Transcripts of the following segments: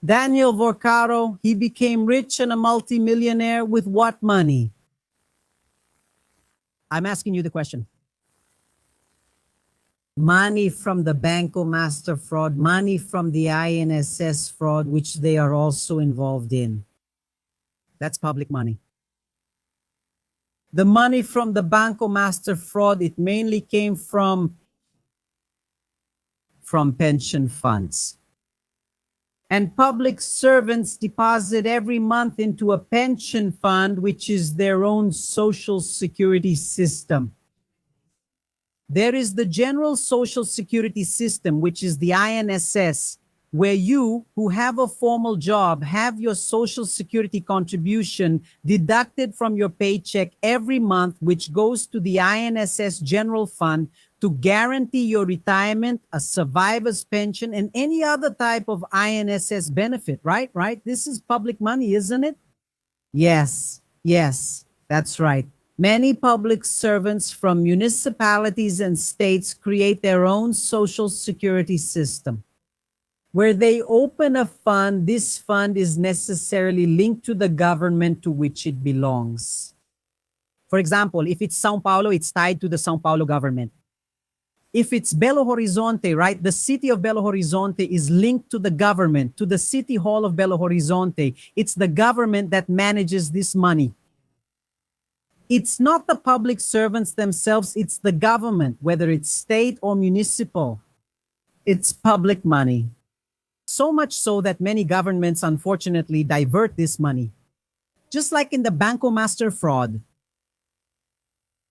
Daniel Vorcaro, he became rich and a multimillionaire with what money? I'm asking you the question. Money from the Banco master fraud, money from the INSS fraud, which they are also involved in. That's public money. The money from the Banco master fraud, it mainly came from pension funds. And public servants deposit every month into a pension fund, which is their own social security system. There is the general social security system, which is the INSS, where you who have a formal job have your social security contribution deducted from your paycheck every month, which goes to the INSS general fund to guarantee your retirement, a survivor's pension, and any other type of INSS benefit, right? Right? This is public money, isn't it? Yes, that's right. Many public servants from municipalities and states create their own social security system. Where they open a fund, this fund is necessarily linked to the government to which it belongs. For example, if it's Sao Paulo, it's tied to the Sao Paulo government. If it's Belo Horizonte, right, the city of Belo Horizonte is linked to the government, to the City Hall of Belo Horizonte. It's the government that manages this money. It's not the public servants themselves, it's the government, whether it's state or municipal. It's public money. So much so that many governments unfortunately divert this money. Just like in the Banco Master fraud.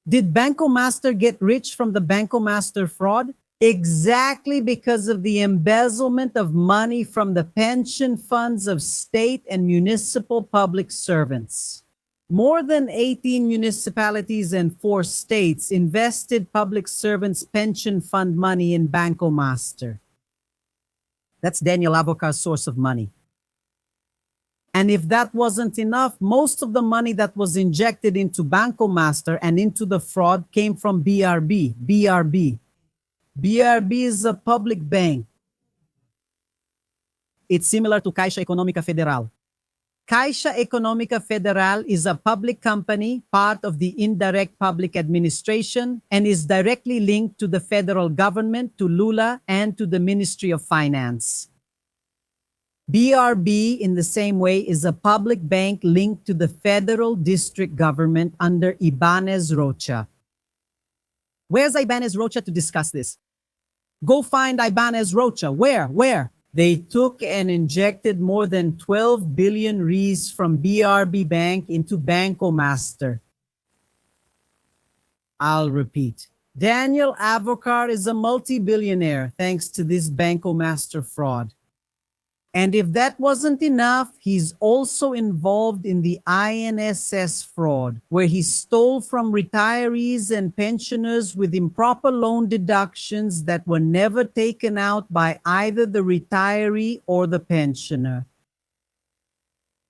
Did Banco Master get rich from the Banco Master fraud? Exactly because of the embezzlement of money from the pension funds of state and municipal public servants. More than 18 municipalities and 4 states invested public servants' pension fund money in Banco Master. That's Daniel Avoca's source of money. And if that wasn't enough, most of the money that was injected into Banco Master and into the fraud came from BRB. BRB is a public bank. It's similar to Caixa Econômica Federal. Caixa Econômica Federal is a public company, part of the indirect public administration, and is directly linked to the federal government, to Lula, and to the Ministry of Finance. BRB, in the same way, is a public bank linked to the federal district government under Ibanez Rocha. Where's Ibanez Rocha to discuss this? Go find Ibanez Rocha. Where? They took and injected more than 12 billion Rs from BRB Bank into Banco Master. I'll repeat. Daniel Avocar is a multi-billionaire thanks to this Banco Master fraud. And if that wasn't enough, he's also involved in the INSS fraud, where he stole from retirees and pensioners with improper loan deductions that were never taken out by either the retiree or the pensioner.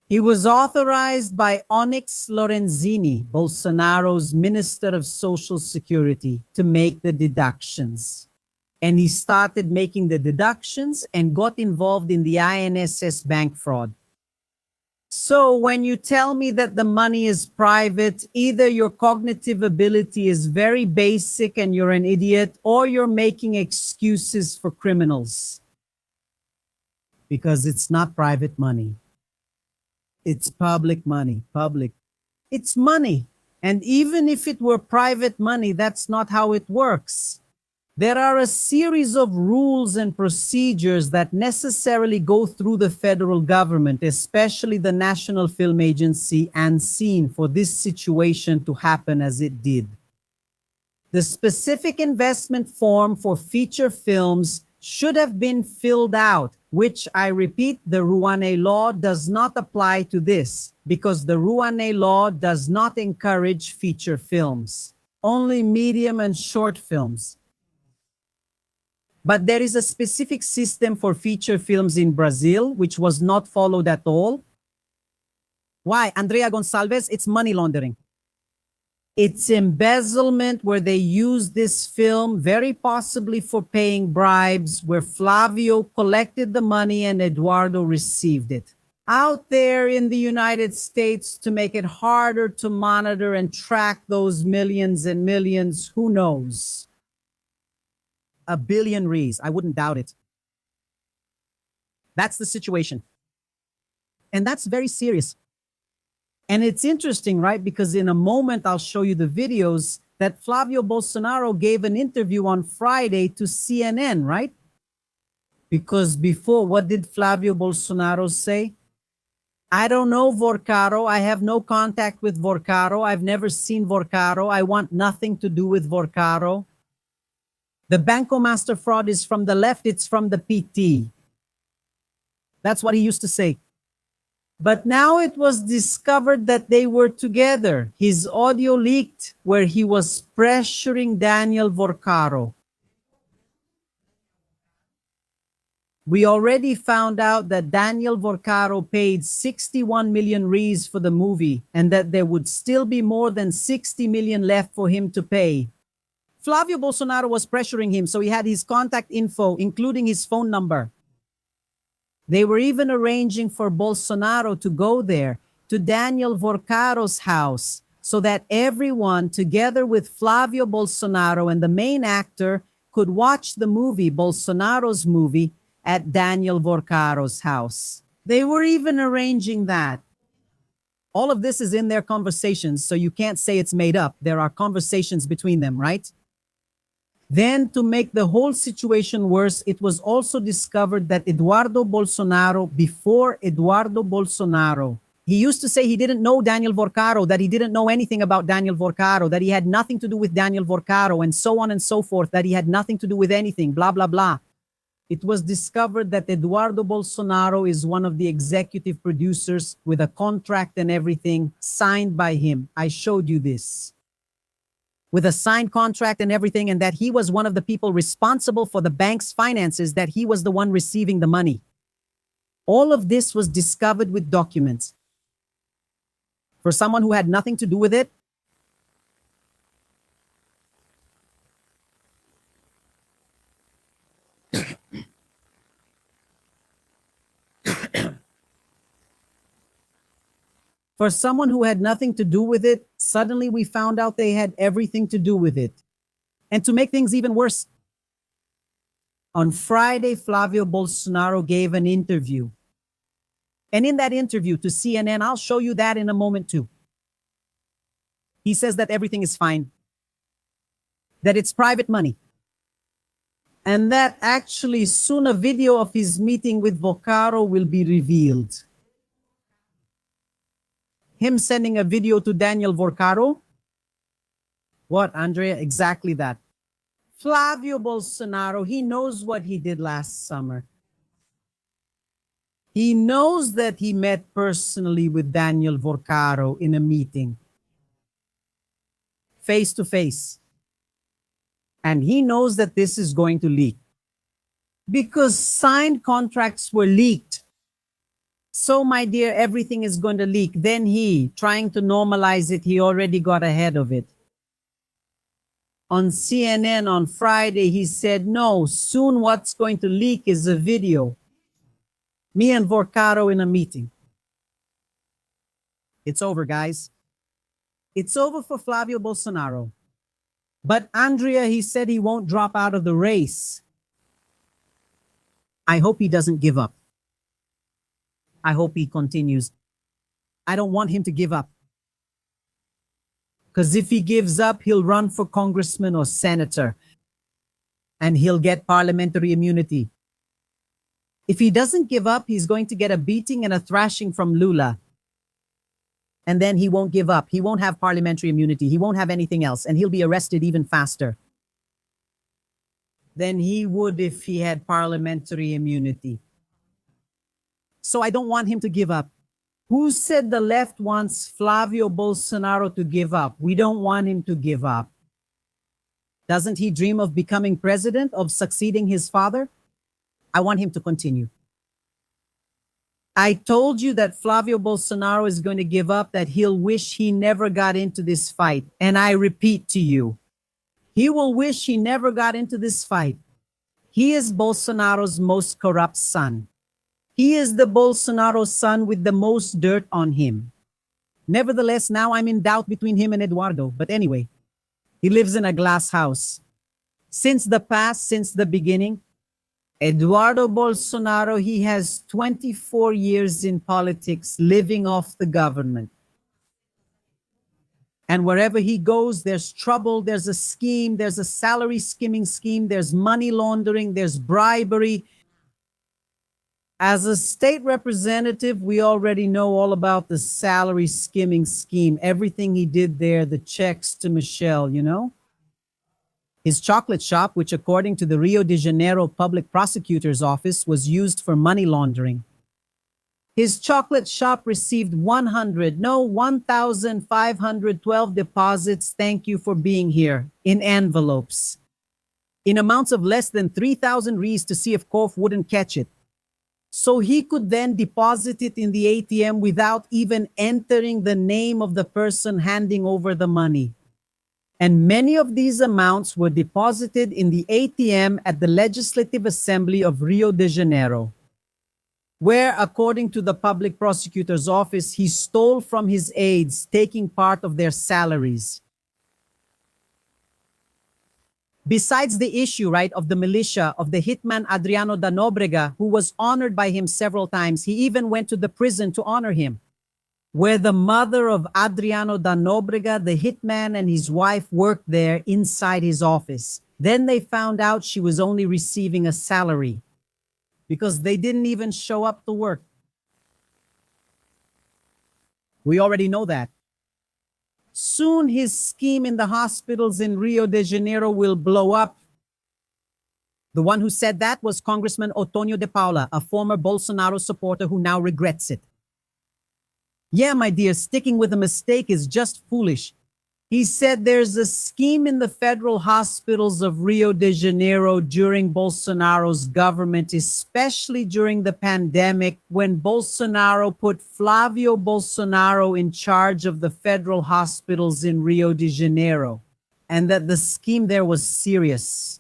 He was authorized by Onyx Lorenzini, Bolsonaro's Minister of Social Security, to make the deductions. And he started making the deductions and got involved in the INSS bank fraud. So when you tell me that the money is private, either your cognitive ability is very basic and you're an idiot, or you're making excuses for criminals. Because it's not private money. It's public money. Public. It's money. And even if it were private money, that's not how it works. There are a series of rules and procedures that necessarily go through the federal government, especially the National Film Agency and SEEN, for this situation to happen as it did. The specific investment form for feature films should have been filled out, which I repeat, the Rouanet law does not apply to this because the Rouanet law does not encourage feature films, only medium and short films. But there is a specific system for feature films in Brazil, which was not followed at all. Why? Andrea Gonçalves, it's money laundering. It's embezzlement where they use this film, very possibly for paying bribes, where Flavio collected the money and Eduardo received it. Out there in the United States to make it harder to monitor and track those millions and millions, who knows? A billion rees, I wouldn't doubt it. That's the situation. And that's very serious. And it's interesting, right? Because in a moment, I'll show you the videos that Flavio Bolsonaro gave an interview on Friday to CNN, right? Because before, what did Flavio Bolsonaro say? I don't know Vorcaro. I have no contact with Vorcaro. I've never seen Vorcaro. I want nothing to do with Vorcaro. The Banco master fraud is from the left. It's from the PT. That's what he used to say. But now it was discovered that they were together. His audio leaked where he was pressuring Daniel Vorcaro. We already found out that Daniel Vorcaro paid 61 million reais for the movie and that there would still be more than 60 million left for him to pay. Flavio Bolsonaro was pressuring him, so he had his contact info, including his phone number. They were even arranging for Bolsonaro to go there, to Daniel Vorcaro's house, so that everyone, together with Flavio Bolsonaro and the main actor, could watch the movie, Bolsonaro's movie, at Daniel Vorcaro's house. They were even arranging that. All of this is in their conversations, so you can't say it's made up. There are conversations between them, right? Then, to make the whole situation worse, it was also discovered that Eduardo Bolsonaro, before Eduardo Bolsonaro, he used to say he didn't know Daniel Vorcaro, that he didn't know anything about Daniel Vorcaro, that he had nothing to do with Daniel Vorcaro, and so on and so forth, that he had nothing to do with anything, blah, blah, blah. It was discovered that Eduardo Bolsonaro is one of the executive producers with a contract and everything signed by him. I showed you this. With a signed contract and everything, and that he was one of the people responsible for the bank's finances, that he was the one receiving the money. All of this was discovered with documents. For someone who had nothing to do with it, for someone who had nothing to do with it, suddenly we found out they had everything to do with it. And to make things even worse, on Friday, Flavio Bolsonaro gave an interview. And in that interview to CNN, I'll show you that in a moment too. He says that everything is fine, that it's private money, and that actually soon a video of his meeting with Vorcaro will be revealed. Him sending a video to Daniel Vorcaro? What, Andrea? Exactly that. Flavio Bolsonaro, he knows what he did last summer. He knows that he met personally with Daniel Vorcaro in a meeting, face to face. And he knows that this is going to leak because signed contracts were leaked. So, my dear, everything is going to leak. Then he, trying to normalize it, he already got ahead of it. On CNN on Friday, he said, no, soon what's going to leak is a video. Me and Vorcaro in a meeting. It's over, guys. It's over for Flavio Bolsonaro. But Andrea, he said he won't drop out of the race. I hope he doesn't give up. I hope he continues. I don't want him to give up. Because if he gives up, he'll run for congressman or senator. And he'll get parliamentary immunity. If he doesn't give up, he's going to get a beating and a thrashing from Lula. And then he won't give up. He won't have parliamentary immunity. He won't have anything else. And he'll be arrested even faster than he would if he had parliamentary immunity. So I don't want him to give up. Who said the left wants Flavio Bolsonaro to give up? We don't want him to give up. Doesn't he dream of becoming president, of succeeding his father? I want him to continue. I told you that Flavio Bolsonaro is going to give up, that he'll wish he never got into this fight. And I repeat to you, he will wish he never got into this fight. He is Bolsonaro's most corrupt son. He is the Bolsonaro son with the most dirt on him. Nevertheless, now I'm in doubt between him and Eduardo. But anyway, he lives in a glass house. Since the past, since the beginning, Eduardo Bolsonaro, he has 24 years in politics living off the government. And wherever he goes, there's trouble, there's a scheme, there's a salary skimming scheme, there's money laundering, there's bribery. As a state representative, we already know all about the salary skimming scheme, everything he did there, the checks to Michelle, you know? His chocolate shop, which according to the Rio de Janeiro Public Prosecutor's Office was used for money laundering. His chocolate shop received 1,512 deposits, thank you for being here, in envelopes, in amounts of less than 3,000 reais to see if Kof wouldn't catch it. So he could then deposit it in the ATM without even entering the name of the person handing over the money. And many of these amounts were deposited in the ATM at the Legislative Assembly of Rio de Janeiro, where, according to the Public Prosecutor's Office, he stole from his aides, taking part of their salaries. Besides the issue, right, of the militia, of the hitman Adriano da Nóbrega, who was honored by him several times, he even went to the prison to honor him, where the mother of Adriano da Nóbrega, the hitman, and his wife worked there inside his office. Then they found out she was only receiving a salary because they didn't even show up to work. We already know that. Soon his scheme in the hospitals in Rio de Janeiro will blow up. The one who said that was Congressman Otonio de Paula, a former Bolsonaro supporter who now regrets it. Yeah, my dear, sticking with a mistake is just foolish. He said there's a scheme in the federal hospitals of Rio de Janeiro during Bolsonaro's government, especially during the pandemic, when Bolsonaro put Flavio Bolsonaro in charge of the federal hospitals in Rio de Janeiro, and that the scheme there was serious,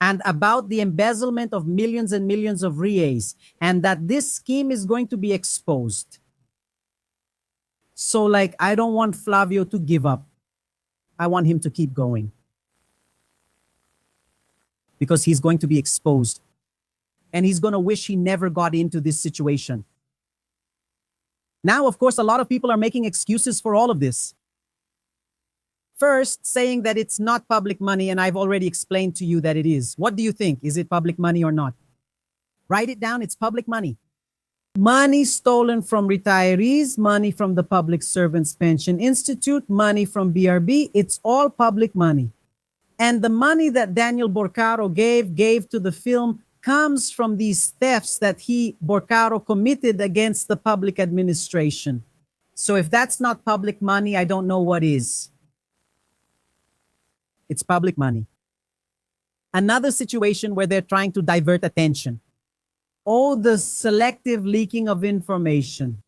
and about the embezzlement of millions and millions of reais, and that this scheme is going to be exposed. So, like, I don't want Flavio to give up. I want him to keep going. Because he's going to be exposed. And he's going to wish he never got into this situation. Now, of course, a lot of people are making excuses for all of this. First, saying that it's not public money, and I've already explained to you that it is. What do you think? Is it public money or not? Write it down. It's public money. Money stolen from retirees, money from the Public Servants Pension Institute, money from BRB, it's all public money. And the money that Daniel Vorcaro gave to the film comes from these thefts that Vorcaro, committed against the public administration. So if that's not public money, I don't know what is. It's public money. Another situation where they're trying to divert attention. Oh, the selective leaking of information.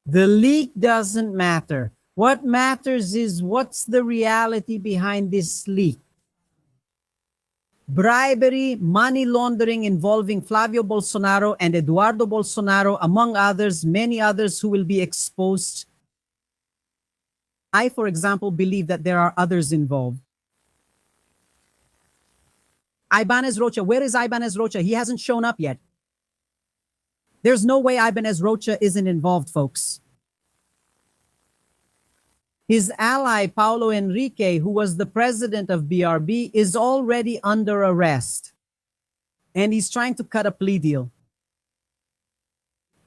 The leak doesn't matter. What matters is what's the reality behind this leak. Bribery, money laundering involving Flavio Bolsonaro and Eduardo Bolsonaro, among others, many others who will be exposed. I, for example, believe that there are others involved. Ibanez Rocha, where is Ibanez Rocha? He hasn't shown up yet. There's no way Ibanez Rocha isn't involved, folks. His ally, Paulo Enrique, who was the president of BRB, is already under arrest. And he's trying to cut a plea deal.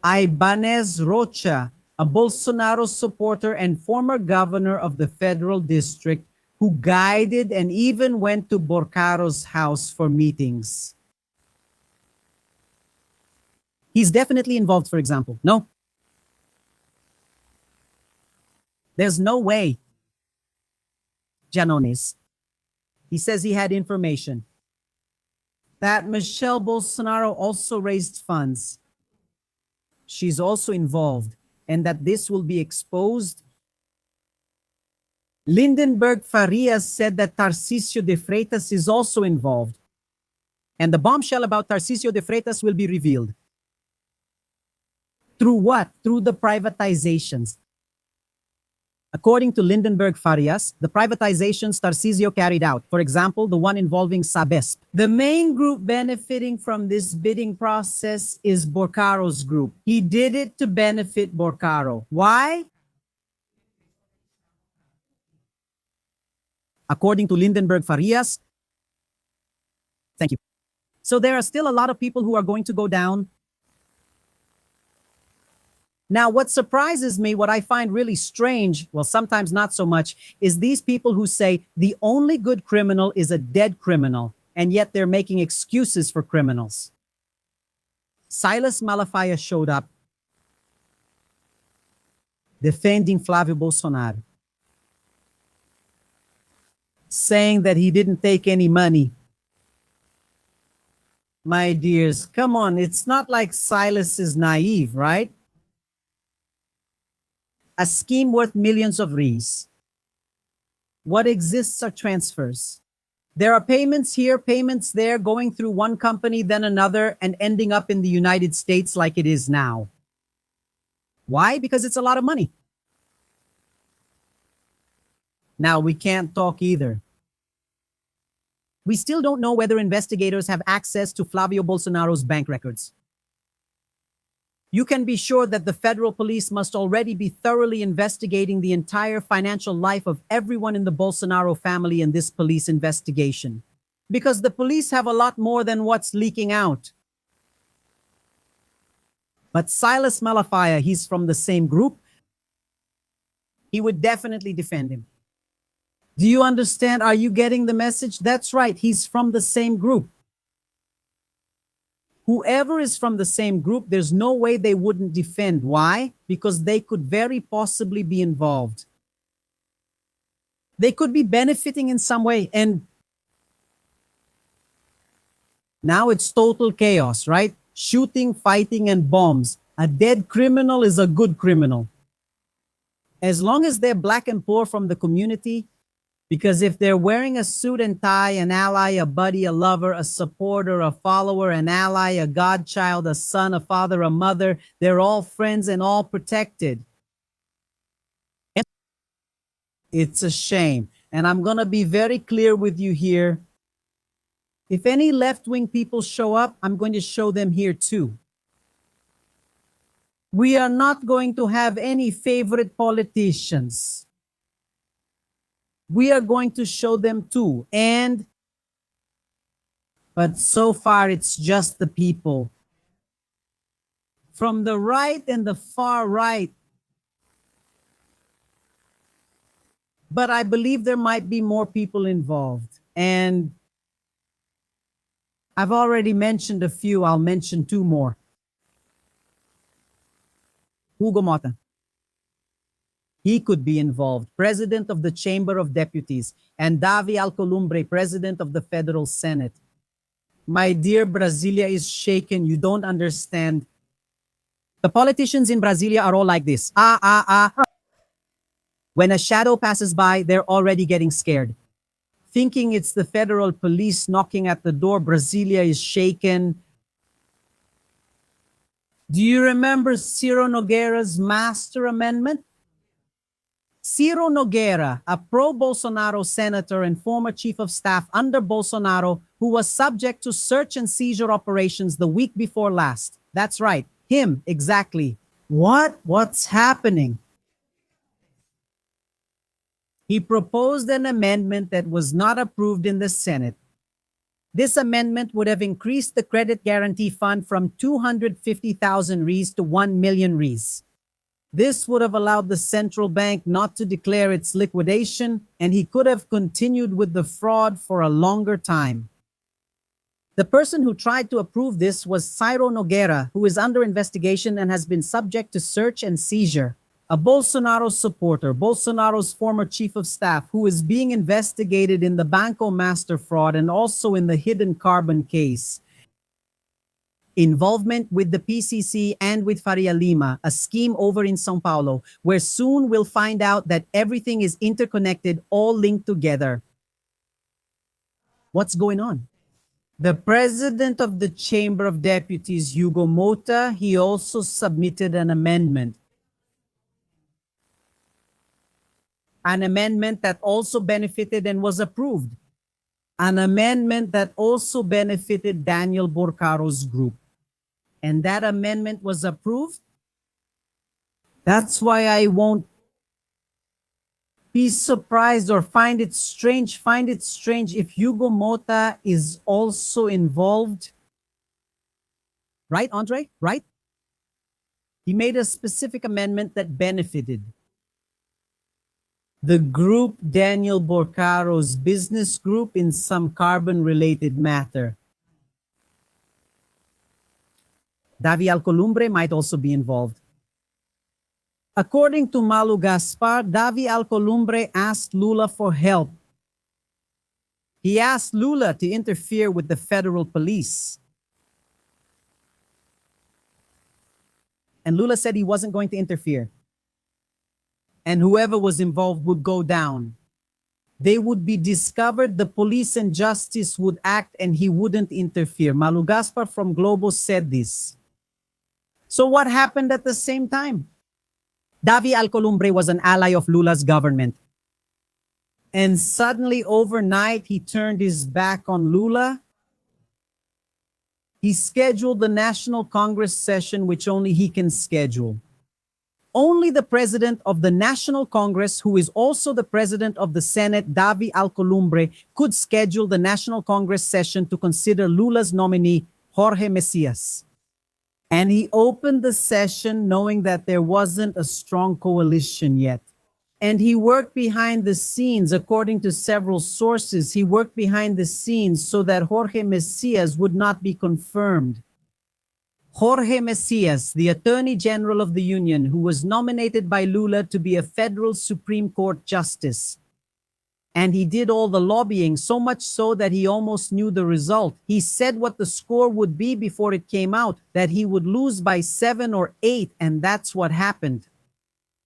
Ibanez Rocha, a Bolsonaro supporter and former governor of the Federal District, who guided and even went to Vorcaro's house for meetings. He's definitely involved, for example. No? There's no way. Janones. He says he had information that Michelle Bolsonaro also raised funds. she's also involved and that this will be exposed. Lindenberg Farias said that Tarcisio de Freitas is also involved. And the bombshell about Tarcisio de Freitas will be revealed. Through what? Through the privatizations. According to Lindenberg Farias, the privatizations Tarcisio carried out, for example, the one involving Sabesp. The main group benefiting from this bidding process is Vorcaro's group. He did it to benefit Vorcaro. Why? According to Lindenberg Farias, thank you. So there are still a lot of people who are going to go down. Now, what surprises me, what I find really strange, well, sometimes not so much, is these people who say the only good criminal is a dead criminal, and yet they're making excuses for criminals. Silas Malafaia showed up defending Flávio Bolsonaro, saying that he didn't take any money. My dears, come on, it's not like Silas is naive, right? A scheme worth millions of reais. What exists are transfers. There are payments here, payments there, going through one company, then another, and ending up in the United States like it is now. Why? Because it's a lot of money. Now, we can't talk either. We still don't know whether investigators have access to Flávio Bolsonaro's bank records. You can be sure that the federal police must already be thoroughly investigating the entire financial life of everyone in the Bolsonaro family in this police investigation. Because the police have a lot more than what's leaking out. But Silas Malafaia, he's from the same group. He would definitely defend him. Do you understand? Are you getting the message? That's right, he's from the same group. Whoever is from the same group, there's no way they wouldn't defend. Why? Because they could very possibly be involved. They could be benefiting in some way. And now it's total chaos, right? Shooting, fighting, and bombs. A dead criminal is a good criminal. As long as they're black and poor from the community, because if they're wearing a suit and tie, an ally, a buddy, a lover, a supporter, a follower, an ally, a godchild, a son, a father, a mother, they're all friends and all protected. It's a shame. And I'm going to be very clear with you here. If any left-wing people show up, I'm going to show them here too. We are not going to have any favorite politicians. We are going to show them too. But so far, it's just the people. From the right and the far right. But I believe there might be more people involved. And I've already mentioned a few. I'll mention two more. Hugo Mota. He could be involved. President of the Chamber of Deputies. And Davi Alcolumbre, President of the Federal Senate. My dear, Brasilia is shaken. You don't understand. The politicians in Brasilia are all like this. When a shadow passes by, they're already getting scared. Thinking it's the federal police knocking at the door, Brasilia is shaken. Do you remember Ciro Nogueira's master amendment? Ciro Nogueira, a pro-Bolsonaro senator and former chief of staff under Bolsonaro, who was subject to search and seizure operations the week before last. That's right, him, exactly. What's happening? He proposed an amendment that was not approved in the Senate. This amendment would have increased the credit guarantee fund from 250,000 reais to 1 million reais. This would have allowed the central bank not to declare its liquidation, and he could have continued with the fraud for a longer time. The person who tried to approve this was Ciro Nogueira, who is under investigation and has been subject to search and seizure. A Bolsonaro supporter, Bolsonaro's former chief of staff, who is being investigated in the Banco master fraud and also in the hidden carbon case. involvement with the PCC and with Faria Lima, a scheme over in Sao Paulo, where soon we'll find out that everything is interconnected, all linked together. What's going on? The president of the Chamber of Deputies, Hugo Mota, he also submitted an amendment. An amendment that also benefited and was approved. An amendment that also benefited Daniel Vorcaro's group. And that amendment was approved. That's why I won't be surprised or find it strange if Hugo Mota is also involved. Right, Andre? Right? He made a specific amendment that benefited the group Daniel Vorcaro's business group in some carbon-related matter. Davi Alcolumbre might also be involved. According to Malu Gaspar, Davi Alcolumbre asked Lula for help. He asked Lula to interfere with the federal police. And Lula said he wasn't going to interfere. And whoever was involved would go down. They would be discovered, the police and justice would act, and he wouldn't interfere. Malu Gaspar from Globo said this. So what happened at the same time? Davi Alcolumbre was an ally of Lula's government. And suddenly, overnight, he turned his back on Lula. He scheduled the National Congress session, which only he can schedule. Only the president of the National Congress, who is also the president of the Senate, Davi Alcolumbre, could schedule the National Congress session to consider Lula's nominee, Jorge Mesias. And he opened the session knowing that there wasn't a strong coalition yet. And he worked behind the scenes, according to several sources, he worked behind the scenes so that Jorge Mesias would not be confirmed. Jorge Mesias, the Attorney General of the Union, who was nominated by Lula to be a federal Supreme Court justice. And he did all the lobbying, so much so that he almost knew the result. He said what the score would be before it came out, that he would lose by 7 or 8, and that's what happened.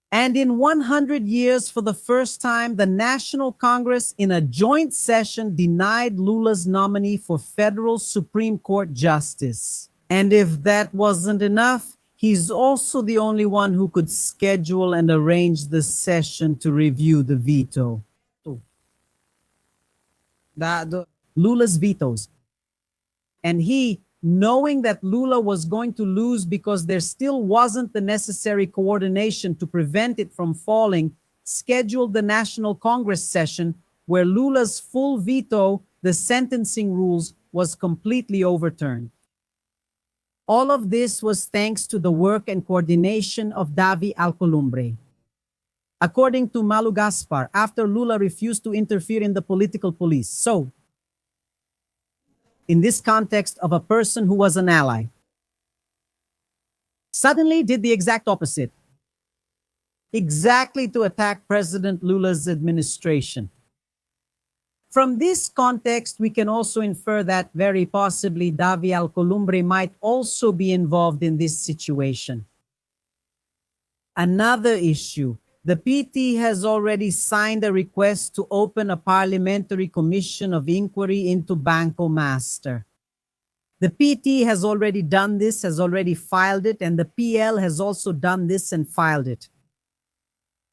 And in 100 years, for the first time, the National Congress, in a joint session, denied Lula's nominee for federal Supreme Court justice. And if that wasn't enough, he's also the only one who could schedule and arrange the session to review the veto. Lula's vetoes. And he, knowing that Lula was going to lose because there still wasn't the necessary coordination to prevent it from falling, scheduled the National Congress session where Lula's full veto, the sentencing rules, was completely overturned. All of this was thanks to the work and coordination of Davi Alcolumbre. According to Malu Gaspar, after Lula refused to interfere in the political police. So, in this context of a person who was an ally, suddenly did the exact opposite. Exactly to attack President Lula's administration. From this context, we can also infer that very possibly Davi Alcolumbre might also be involved in this situation. Another issue. The PT has already signed a request to open a parliamentary commission of inquiry into Banco Master. The PT has already done this, has already filed it, and the PL has also done this and filed it.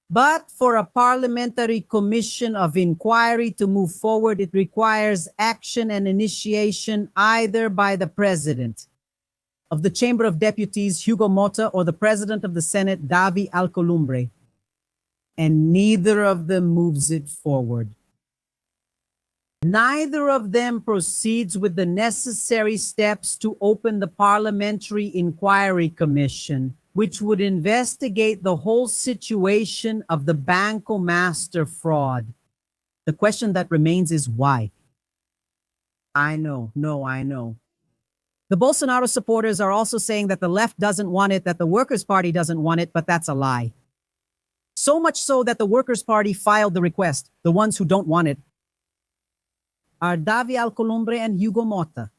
But for a parliamentary commission of inquiry to move forward, it requires action and initiation either by the president of the Chamber of Deputies, Hugo Mota, or the president of the Senate, Davi Alcolumbre. And neither of them moves it forward. Neither of them proceeds with the necessary steps to open the Parliamentary Inquiry Commission, which would investigate the whole situation of the Banco Master fraud. The question that remains is why? I know. The Bolsonaro supporters are also saying that the left doesn't want it, that the Workers' Party doesn't want it, but that's a lie. So much so that the Workers' Party filed the request. The ones who don't want it are Davi Alcolumbre and Hugo Mota.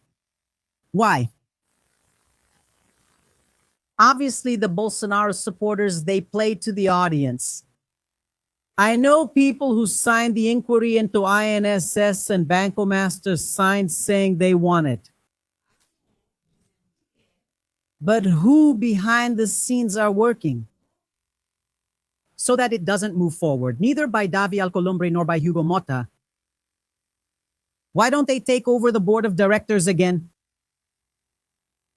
Why? Obviously, the Bolsonaro supporters, they play to the audience. I know people who signed the inquiry into INSS and Banco Masters signed saying they want it. But who behind the scenes are working so that it doesn't move forward, neither by Davi Alcolumbre nor by Hugo Mota? Why don't they take over the board of directors again?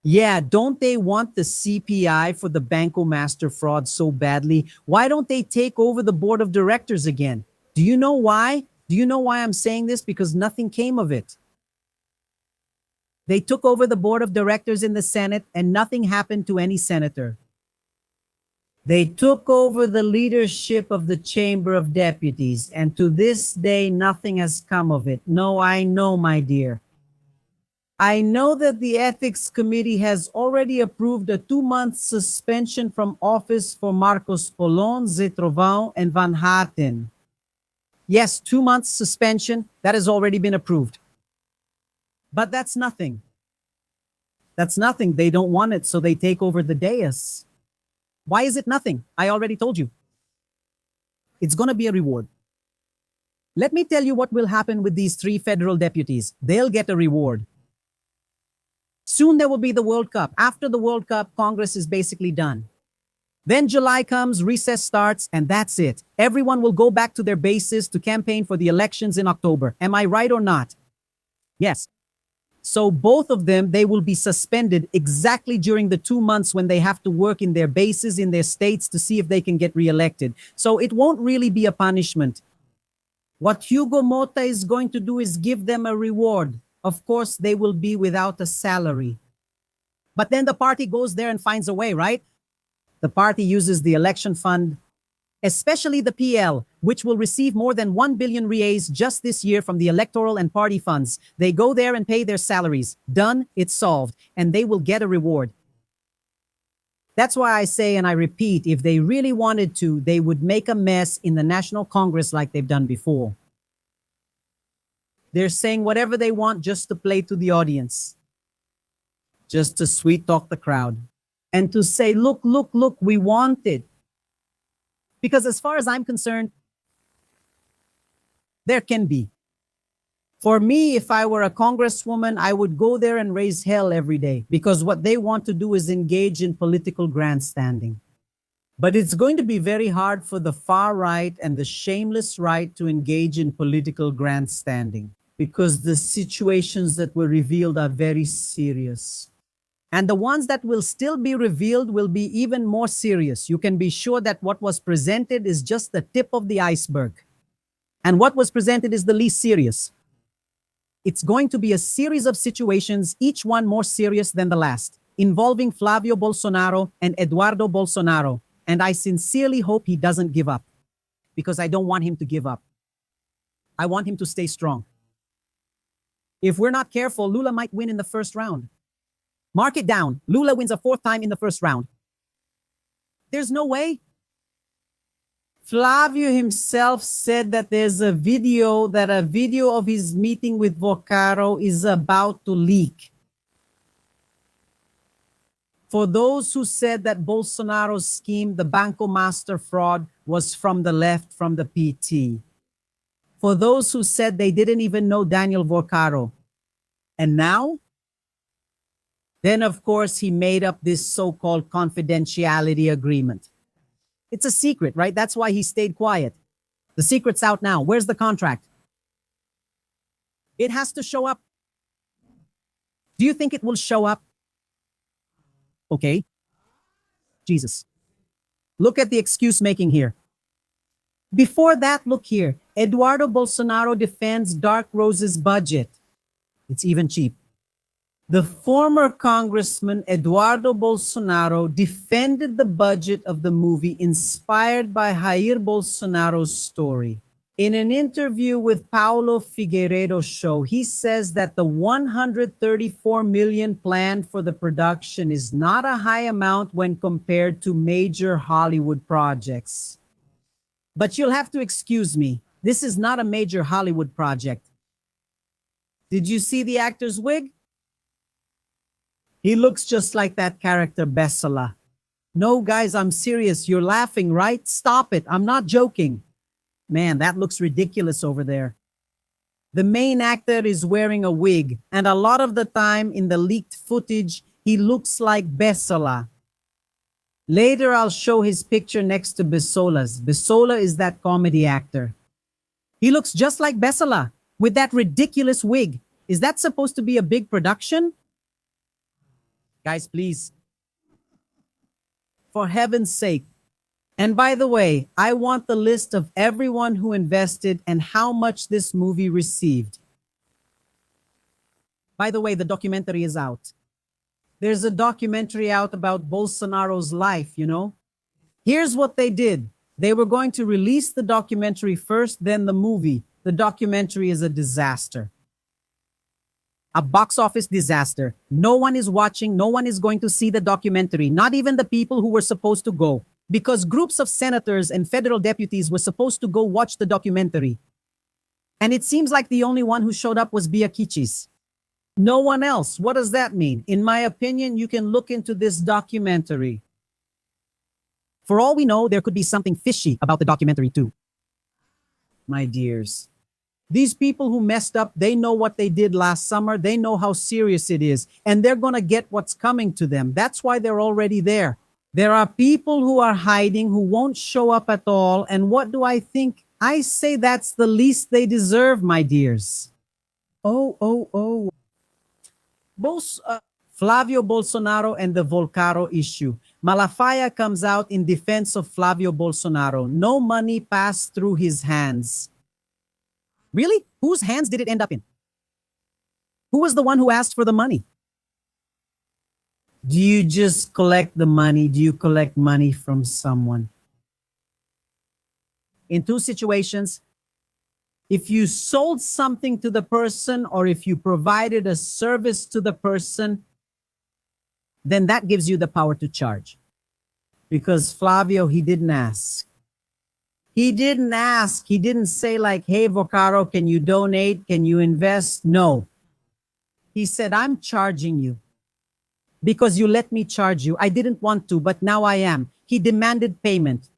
Yeah, don't they want the CPI for the Banco Master fraud so badly? Why don't they take over the board of directors again? Do you know why? Do you know why I'm saying this? Because nothing came of it. They took over the board of directors in the Senate and nothing happened to any senator. They took over the leadership of the Chamber of Deputies, and to this day, nothing has come of it. No, I know, my dear. I know that the Ethics Committee has already approved a 2-month suspension from office for Marcos Polon, Zetrovão, and Van Hatten. Yes, 2 months suspension, that has already been approved. But that's nothing. That's nothing. They don't want it, so they take over the dais. Why is it nothing? I already told you. It's going to be a reward. Let me tell you what will happen with these 3 federal deputies. They'll get a reward. Soon there will be the World Cup. After the World Cup, Congress is basically done. Then July comes, recess starts, and that's it. Everyone will go back to their bases to campaign for the elections in October. Am I right or not? Yes. So both of them, they will be suspended exactly during the 2 months when they have to work in their bases, in their states, to see if they can get reelected. So it won't really be a punishment. What Hugo Mota is going to do is give them a reward. Of course, they will be without a salary. But then the party goes there and finds a way, right? The party uses the election fund, especially the PL, which will receive more than 1 billion reais just this year from the electoral and party funds. They go there and pay their salaries. Done, it's solved, and they will get a reward. That's why I say, and I repeat, if they really wanted to, they would make a mess in the National Congress like they've done before. They're saying whatever they want just to play to the audience, just to sweet talk the crowd, and to say, look, look, look, we want it. Because as far as I'm concerned, there can be. For me, if I were a congresswoman, I would go there and raise hell every day, because what they want to do is engage in political grandstanding. But it's going to be very hard for the far right and the shameless right to engage in political grandstanding, because the situations that were revealed are very serious. And the ones that will still be revealed will be even more serious. You can be sure that what was presented is just the tip of the iceberg. And what was presented is the least serious. It's going to be a series of situations, each one more serious than the last, involving Flavio Bolsonaro and Eduardo Bolsonaro. And I sincerely hope he doesn't give up, because I don't want him to give up. I want him to stay strong. If we're not careful, Lula might win in the first round. Mark it down. Lula wins a 4th time in the first round. There's no way. Flavio himself said that there's a video of his meeting with Vorcaro is about to leak. For those who said that Bolsonaro's scheme, the Banco Master fraud, was from the left, from the PT. For those who said they didn't even know Daniel Vorcaro. And now? Then, of course, he made up this so-called confidentiality agreement. It's a secret, right? That's why he stayed quiet. The secret's out now. Where's the contract? It has to show up. Do you think it will show up? Okay. Jesus. Look at the excuse making here. Before that, look here. Eduardo Bolsonaro defends Dark Rose's budget. It's even cheap. The former Congressman Eduardo Bolsonaro defended the budget of the movie inspired by Jair Bolsonaro's story. In an interview with Paulo Figueiredo's show, he says that the 134 million planned for the production is not a high amount when compared to major Hollywood projects. But you'll have to excuse me. This is not a major Hollywood project. Did you see the actor's wig? He looks just like that character Bessala. No, guys, I'm serious. You're laughing, right? Stop it. I'm not joking. Man, that looks ridiculous over there. The main actor is wearing a wig, and a lot of the time in the leaked footage, he looks like Besola. Later, I'll show his picture next to Besola's. Besola is that comedy actor. He looks just like Besola with that ridiculous wig. Is that supposed to be a big production? Guys, please. For heaven's sake. And by the way, I want the list of everyone who invested and how much this movie received. By the way, the documentary is out. There's a documentary out about Bolsonaro's life, you know? Here's what they did. They were going to release the documentary first, then the movie. The documentary is a disaster. A box office disaster. No one is watching. No one is going to see the documentary. Not even the people who were supposed to go. Because groups of senators and federal deputies were supposed to go watch the documentary. And it seems like the only one who showed up was Biakichis. No one else. What does that mean? In my opinion, you can look into this documentary. For all we know, there could be something fishy about the documentary too. My dears. These people who messed up, they know what they did last summer. They know how serious it is. And they're going to get what's coming to them. That's why they're already there. There are people who are hiding, who won't show up at all. And what do I think? I say that's the least they deserve, my dears. Oh. Flavio Bolsonaro and the Vorcaro issue. Malafaya comes out in defense of Flavio Bolsonaro. No money passed through his hands. Really? Whose hands did it end up in? Who was the one who asked for the money? Do you just collect the money? Do you collect money from someone? In two situations, if you sold something to the person or if you provided a service to the person, then that gives you the power to charge. Because Flavio, he didn't ask. He didn't ask. He didn't say like, hey, Vorcaro, can you donate? Can you invest? No. He said, I'm charging you because you let me charge you. I didn't want to, but now I am. He demanded payment.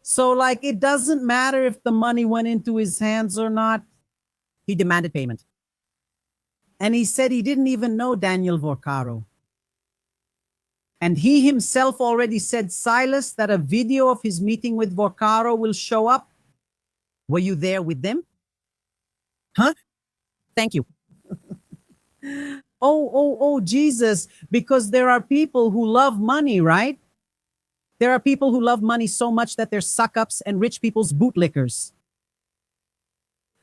So like, it doesn't matter if the money went into his hands or not. He demanded payment. And he said he didn't even know Daniel Vorcaro. And he himself already said, Silas, that a video of his meeting with Vorcaro will show up. Were you there with them? Huh? Thank you. Oh, Jesus. Because there are people who love money, right? There are people who love money so much that they're suck-ups and rich people's bootlickers.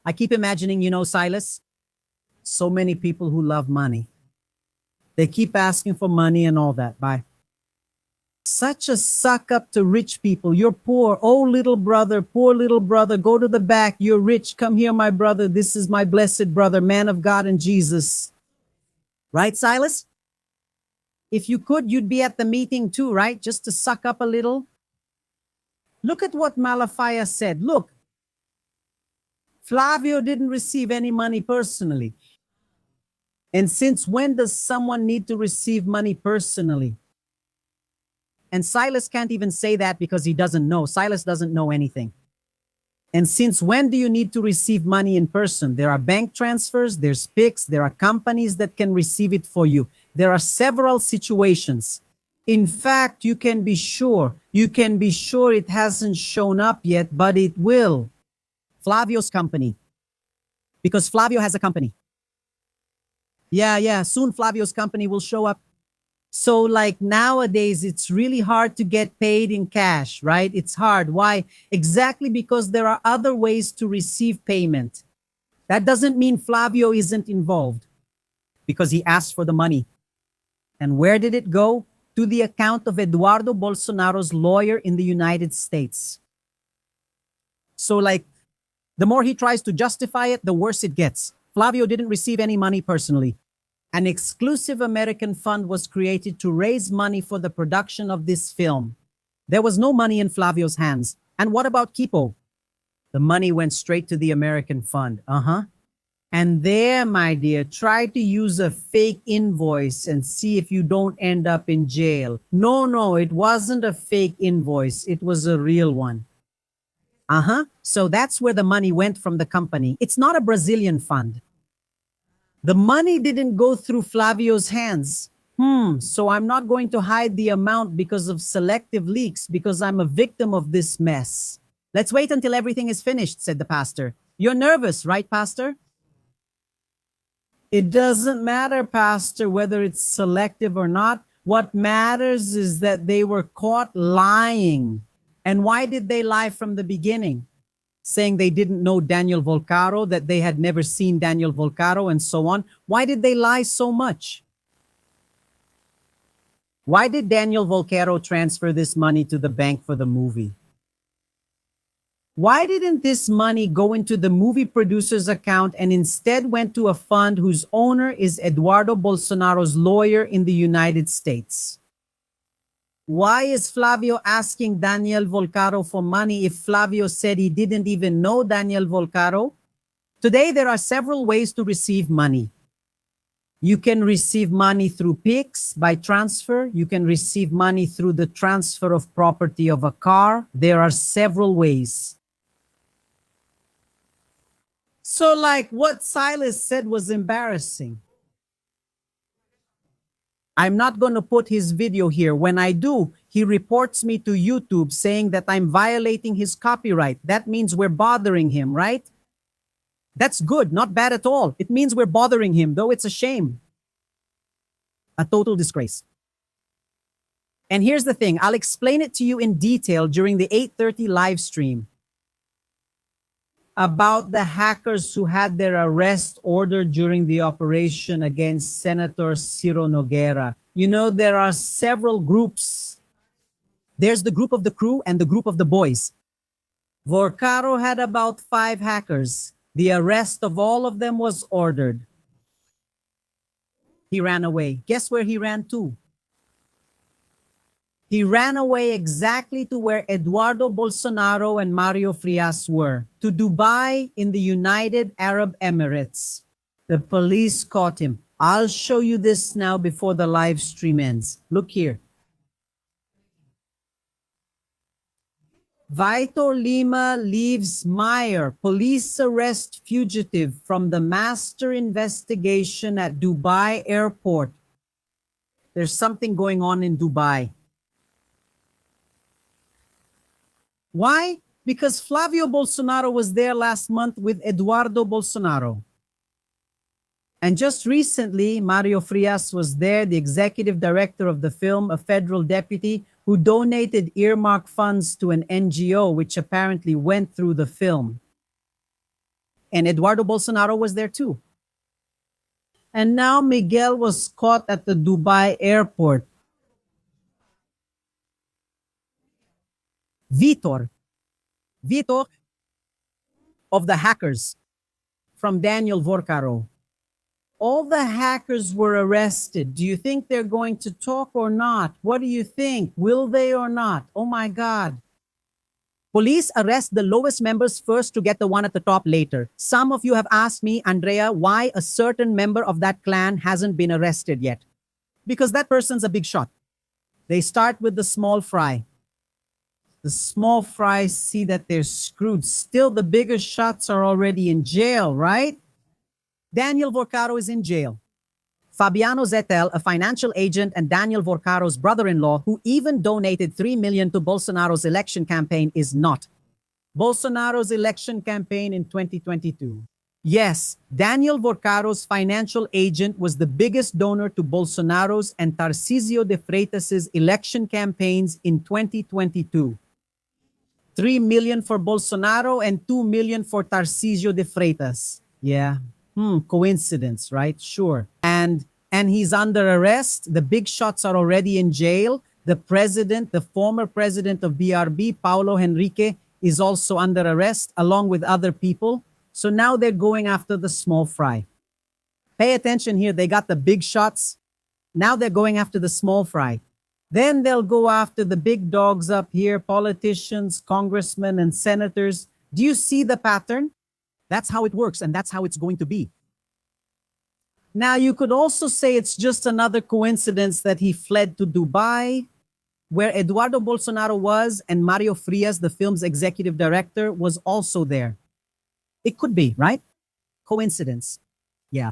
I keep imagining, you know, Silas, so many people who love money. They keep asking for money and all that. Bye. Such a suck up to rich people. You're poor. Oh, little brother, poor little brother, go to the back. You're rich. Come here, my brother. This is my blessed brother, man of God and Jesus. Right, Silas? If you could, you'd be at the meeting too, right? Just to suck up a little. Look at what Malafaya said. Look, Flavio didn't receive any money personally. And since when does someone need to receive money personally? And Silas can't even say that because he doesn't know. Silas doesn't know anything. And since when do you need to receive money in person? There are bank transfers, there's PICs, there are companies that can receive it for you. There are several situations. In fact, you can be sure it hasn't shown up yet, but it will. Flavio's company. Because Flavio has a company. Yeah, soon Flavio's company will show up. So like nowadays, it's really hard to get paid in cash, right? It's hard. Why? Exactly because there are other ways to receive payment. That doesn't mean Flavio isn't involved because he asked for the money. And where did it go? To the account of Eduardo Bolsonaro's lawyer in the United States. So like, the more he tries to justify it, the worse it gets. Flavio didn't receive any money personally. An exclusive American fund was created to raise money for the production of this film. There was no money in Flavio's hands. And what about Kipo? The money went straight to the American fund. And there, my dear, try to use a fake invoice and see if you don't end up in jail. No, no, it wasn't a fake invoice. It was a real one. Uh-huh. So that's where the money went from the company. It's not a Brazilian fund. The money didn't go through Flavio's hands. So I'm not going to hide the amount because of selective leaks because I'm a victim of this mess. Let's wait until everything is finished, said the pastor. You're nervous, right, pastor? It doesn't matter, pastor, whether it's selective or not. What matters is that they were caught lying. And why did they lie from the beginning? Saying they didn't know Daniel Vorcaro, that they had never seen Daniel Vorcaro, and so on. Why did they lie so much? Why did Daniel Vorcaro transfer this money to the bank for the movie? Why didn't this money go into the movie producer's account and instead went to a fund whose owner is Eduardo Bolsonaro's lawyer in the United States? Why is Flavio asking Daniel Vorcaro for money if Flavio said he didn't even know Daniel Vorcaro? Today, there are several ways to receive money. You can receive money through PIX by transfer. You can receive money through the transfer of property of a car. There are several ways. So like what Silas said was embarrassing. I'm not going to put his video here. When I do, he reports me to YouTube saying that I'm violating his copyright. That means we're bothering him, right? That's good, not bad at all. It means we're bothering him, though it's a shame. A total disgrace. And here's the thing, I'll explain it to you in detail during the 8:30 live stream about the hackers who had their arrest ordered during the operation against Senator Ciro Nogueira. You know, there are several groups. There's the group of the crew and the group of the boys. Vorcaro had about 5 hackers. The arrest of all of them was ordered. He ran away. Guess where he ran to? He ran away exactly to where Eduardo Bolsonaro and Mario Frias were, to Dubai in the United Arab Emirates. The police caught him. I'll show you this now before the live stream ends. Look here. Vitor Lima leaves Meyer, police arrest fugitive from the master investigation at Dubai airport. There's something going on in Dubai. Why? Because Flavio Bolsonaro was there last month with Eduardo Bolsonaro. And just recently, Mario Frias was there, the executive director of the film, a federal deputy who donated earmark funds to an NGO, which apparently went through the film. And Eduardo Bolsonaro was there too. And now Miguel was caught at the Dubai airport. Vitor of the hackers from Daniel Vorcaro. All the hackers were arrested. Do you think they're going to talk or not? What do you think? Will they or not? Oh my God. Police arrest the lowest members first to get the one at the top later. Some of you have asked me, Andrea, why a certain member of that clan hasn't been arrested yet. Because that person's a big shot. They start with the small fry. The small fries see that they're screwed. Still, the bigger shots are already in jail, right? Daniel Vorcaro is in jail. Fabiano Zettel, a financial agent and Daniel Vorcaro's brother-in-law, who even donated $3 million to Bolsonaro's election campaign, is not. Bolsonaro's election campaign in 2022. Yes, Daniel Vorcaro's financial agent was the biggest donor to Bolsonaro's and Tarcísio de Freitas' election campaigns in 2022. 3 million for Bolsonaro and 2 million for Tarcísio de Freitas. Yeah. Coincidence, right? Sure. And he's under arrest. The big shots are already in jail. The president, the former president of BRB, Paulo Henrique, is also under arrest along with other people. So now they're going after the small fry. Pay attention here. They got the big shots. Now they're going after the small fry. Then they'll go after the big dogs up here, politicians, congressmen, and senators. Do you see the pattern? That's how it works, and that's how it's going to be. Now, you could also say it's just another coincidence that he fled to Dubai, where Eduardo Bolsonaro was, and Mario Frias, the film's executive director, was also there. It could be, right? Coincidence. Yeah.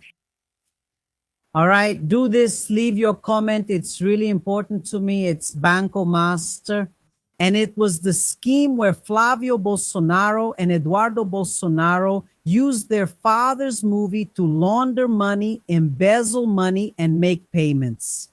All right. Do this. Leave your comment. It's really important to me. It's Banco Master. And it was the scheme where Flavio Bolsonaro and Eduardo Bolsonaro used their father's movie to launder money, embezzle money, and make payments.